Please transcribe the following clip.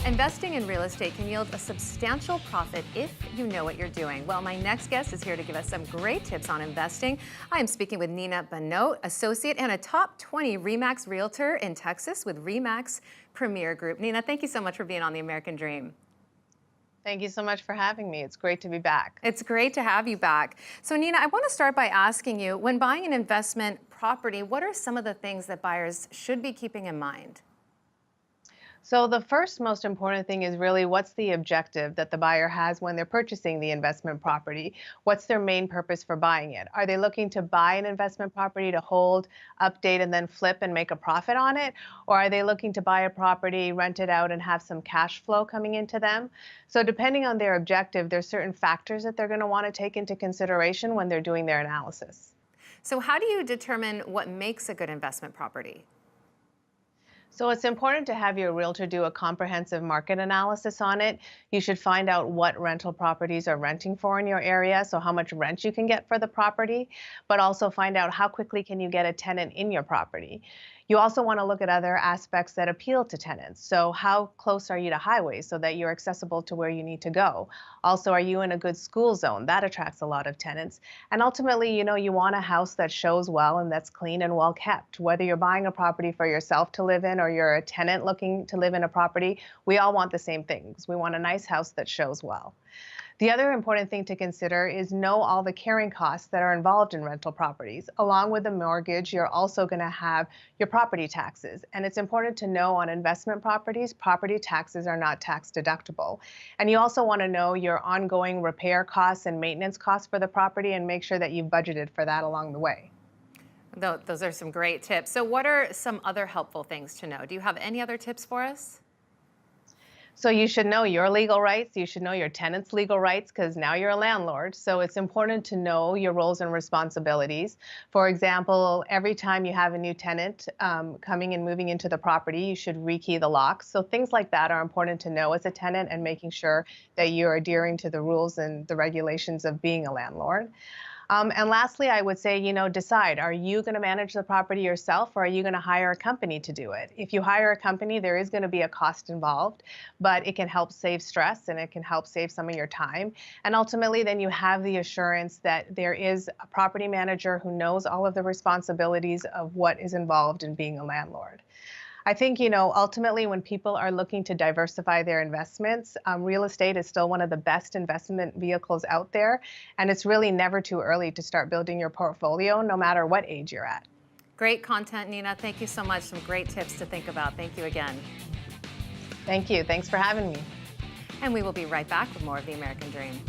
Investing in real estate can yield a substantial profit if you know what you're doing. Well, my next guest is here to give us some great tips on investing. I am speaking with Nina Bhanot, associate and a top 20 RE/MAX realtor in Texas with RE/MAX Premier Group. Nina, thank you so much for being on The American Dream. Thank you so much for having me. It's great to be back. It's great to have you back. So Nina, I want to start by asking you, when buying an investment property, what are some of the things that buyers should be keeping in mind? So the first most important thing is really what's the objective that the buyer has when they're purchasing the investment property? What's their main purpose for buying it? Are they looking to buy an investment property to hold, update, and then flip and make a profit on it? Or are they looking to buy a property, rent it out, and have some cash flow coming into them? So depending on their objective, there's certain factors that they're going to want to take into consideration when they're doing their analysis. So how do you determine what makes a good investment property? So it's important to have your realtor do a comprehensive market analysis on it. You should find out what rental properties are renting for in your area, so how much rent you can get for the property, but also find out how quickly can you get a tenant in your property. You also want to look at other aspects that appeal to tenants. So how close are you to highways so that you're accessible to where you need to go? Also, are you in a good school zone? That attracts a lot of tenants. And ultimately, you want a house that shows well and that's clean and well kept. Whether you're buying a property for yourself to live in or you're a tenant looking to live in a property, we all want the same things. We want a nice house that shows well. The other important thing to consider is know all the carrying costs that are involved in rental properties. Along with the mortgage, you're also going to have your property taxes. And it's important to know on investment properties, property taxes are not tax deductible. And you also want to know your ongoing repair costs and maintenance costs for the property and make sure that you've budgeted for that along the way. Those are some great tips. So what are some other helpful things to know? Do you have any other tips for us? So you should know your legal rights. You should know your tenant's legal rights because now you're a landlord. So it's important to know your roles and responsibilities. For example, every time you have a new tenant coming and moving into the property, you should rekey the locks. So things like that are important to know as a tenant and making sure that you're adhering to the rules and the regulations of being a landlord. And lastly, I would say, decide, are you going to manage the property yourself or are you going to hire a company to do it? If you hire a company, there is going to be a cost involved, but it can help save stress and it can help save some of your time. And ultimately, then you have the assurance that there is a property manager who knows all of the responsibilities of what is involved in being a landlord. I think, ultimately when people are looking to diversify their investments, real estate is still one of the best investment vehicles out there. And it's really never too early to start building your portfolio, no matter what age you're at. Great content, Nina. Thank you so much. Some great tips to think about. Thank you again. Thank you. Thanks for having me. And we will be right back with more of The American Dream.